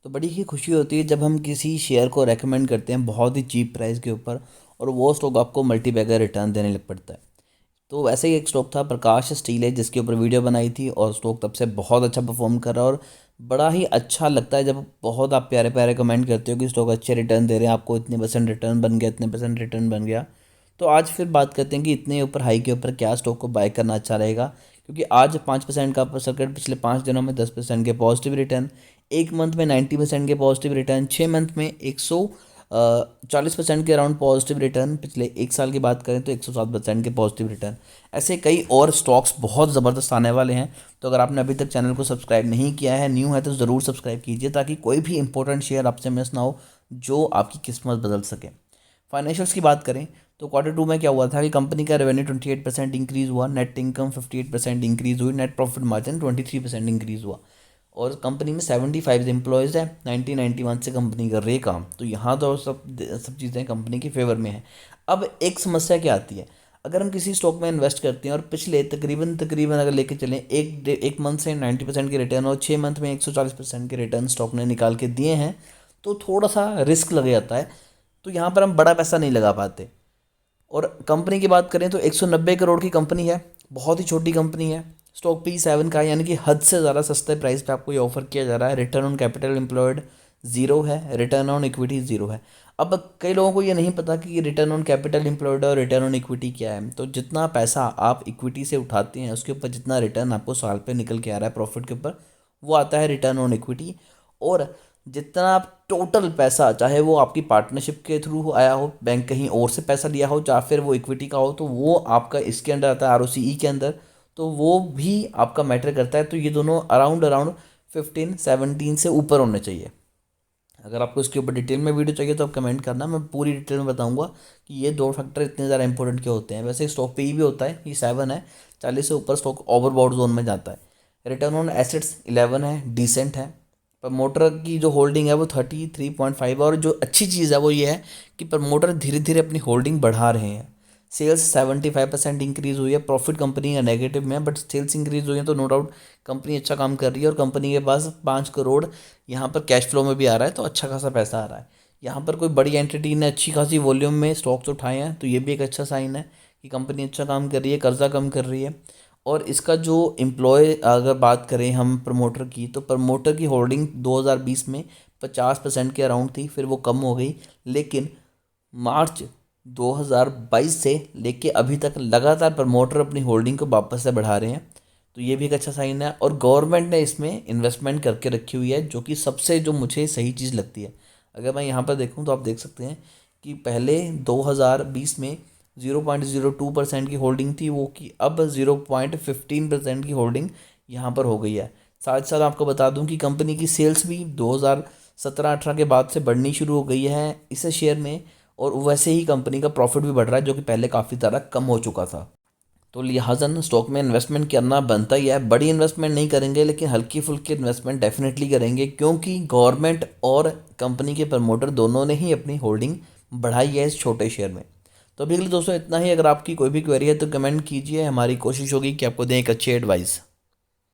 तो बड़ी ही खुशी होती है जब हम किसी शेयर को रेकमेंड करते हैं बहुत ही चीप प्राइस के ऊपर और वो स्टॉक आपको मल्टीबैगर रिटर्न देने लग पड़ता है। तो वैसे ही एक स्टॉक था प्रकाश स्टील है जिसके ऊपर वीडियो बनाई थी और स्टॉक तब से बहुत अच्छा परफॉर्म कर रहा है और बड़ा ही अच्छा लगता है जब बहुत आप प्यारे प्यारे कमेंट करते हो कि स्टॉक अच्छे रिटर्न दे रहे हैं, आपको इतने परसेंट रिटर्न बन गया, इतने परसेंट रिटर्न बन गया। तो आज फिर बात करते हैं कि इतने ऊपर हाई के ऊपर क्या स्टॉक को बाय करना अच्छा रहेगा, क्योंकि आज 5% का अपर सर्किट, पिछले 5 दिनों में 10% के पॉजिटिव रिटर्न, एक मंथ में 90% के पॉजिटिव रिटर्न, 6 मंथ में 140% के अराउंड पॉजिटिव रिटर्न, पिछले एक साल की बात करें तो 107% के पॉजिटिव रिटर्न। ऐसे कई और स्टॉक्स बहुत ज़बरदस्त आने वाले हैं। तो अगर आपने अभी तक चैनल को सब्सक्राइब नहीं किया है, न्यू है, तो ज़रूर सब्सक्राइब कीजिए ताकि कोई भी इंपॉर्टेंट शेयर आपसे मिस ना हो जो आपकी किस्मत बदल सके। फाइनेंशियल्स की बात करें तो Q2 में क्या हुआ था कि कंपनी का रेवेन्यू 28% इंक्रीज़ हुआ, नेट इनकम 58% इंक्रीज़ हुई, नेट प्रॉफिट मार्जिन 23% इंक्रीज़ हुआ और कंपनी में 75 एम्प्लॉयज़ है। 1991 से कंपनी कर रही है काम, तो यहाँ तो सब सब चीज़ें कंपनी के फेवर में हैं। अब एक समस्या क्या आती है, अगर हम किसी स्टॉक में इन्वेस्ट करते हैं और पिछले तकरीबन तकरीबन अगर लेके चलें एक मंथ से 90% के रिटर्न और 6 मंथ में 140% के रिटर्न स्टॉक ने निकाल के दिए हैं, तो थोड़ा सा रिस्क लग जाता है। तो यहाँ पर हम बड़ा पैसा नहीं लगा पाते। और कंपनी की बात करें तो 190 करोड़ की कंपनी है, बहुत ही छोटी कंपनी है। स्टॉक P7 का है, यानी कि हद से ज़्यादा सस्ते प्राइस पे आपको ये ऑफर किया जा रहा है। Return on capital employed zero है, रिटर्न ऑन इक्विटी ज़ीरो है। अब कई लोगों को ये नहीं पता कि रिटर्न ऑन कैपिटल एम्प्लॉयड और रिटर्न ऑन इक्विटी क्या है। तो जितना पैसा आप इक्विटी से उठाते हैं उसके ऊपर जितना रिटर्न आपको साल पे निकल के आ रहा है प्रॉफिट के ऊपर, वो आता है रिटर्न ऑन इक्विटी। और जितना आप टोटल पैसा, चाहे वो आपकी पार्टनरशिप के थ्रू आया हो, बैंक कहीं और से पैसा लिया हो, या फिर वो इक्विटी का हो, तो वो आपका इसके अंदर आता है ROCE के अंदर, तो वो भी आपका मैटर करता है। तो ये दोनों अराउंड अराउंड 15-17 से ऊपर होने चाहिए। अगर आपको इसके ऊपर डिटेल में वीडियो चाहिए तो आप कमेंट करना, मैं पूरी डिटेल में बताऊंगा कि ये दो फैक्टर इतने ज़्यादा इंपॉर्टेंट क्यों होते हैं। वैसे स्टॉक पे ही भी होता है, ये 7 है, 40 से ऊपर स्टॉक ओवरबॉट जोन में जाता है। रिटर्न ऑन एसेट्स 11 है, डिसेंट है। प्रमोटर की जो होल्डिंग है वो 33.5 है और जो अच्छी चीज़ है वो ये है कि प्रमोटर धीरे धीरे अपनी होल्डिंग बढ़ा रहे हैं। सेल्स 75% इंक्रीज़ हुई है, प्रॉफिट कंपनी का नेगेटिव में है बट सेल्स इंक्रीज़ हुई है, तो नो डाउट कंपनी अच्छा काम कर रही है और कंपनी के पास 5 करोड़ यहाँ पर कैश फ्लो में भी आ रहा है, तो अच्छा खासा पैसा आ रहा है। यहाँ पर कोई बड़ी एंटिटी ने अच्छी खासी वॉल्यूम में स्टॉक्स उठाए हैं, तो ये भी एक अच्छा साइन है कि कंपनी अच्छा काम कर रही है, कर्जा कम कर रही है। और इसका जो एम्प्लॉय, अगर बात करें हम प्रमोटर की, तो प्रमोटर की होल्डिंग 2020 में 50% के अराउंड थी, फिर वो कम हो गई, लेकिन मार्च 2022 से लेके अभी तक लगातार प्रमोटर अपनी होल्डिंग को वापस से बढ़ा रहे हैं, तो ये भी एक अच्छा साइन है। और गवर्नमेंट ने इसमें इन्वेस्टमेंट करके रखी हुई है, जो कि सबसे जो मुझे सही चीज़ लगती है। अगर मैं यहाँ पर देखूँ तो आप देख सकते हैं कि पहले 2020 में 0.02% की होल्डिंग थी वो, कि अब 0.15% की होल्डिंग यहाँ पर हो गई है। साथ साथ आपको बता दूं कि कंपनी की सेल्स भी 2017-18 के बाद से बढ़नी शुरू हो गई है इस शेयर में, और वैसे ही कंपनी का प्रॉफिट भी बढ़ रहा है जो कि पहले काफ़ी ज़्यादा कम हो चुका था। तो लिहाजन स्टॉक में इन्वेस्टमेंट करना बनता ही है। बड़ी इन्वेस्टमेंट नहीं करेंगे लेकिन हल्की फुल्की इन्वेस्टमेंट डेफिनेटली करेंगे, क्योंकि गवर्नमेंट और कंपनी के प्रमोटर दोनों ने ही अपनी होल्डिंग बढ़ाई है इस छोटे शेयर में। तो अभी के लिए दोस्तों इतना ही। अगर आपकी कोई भी क्वेरी है तो कमेंट कीजिए, हमारी कोशिश होगी कि आपको दें एक अच्छी एडवाइस।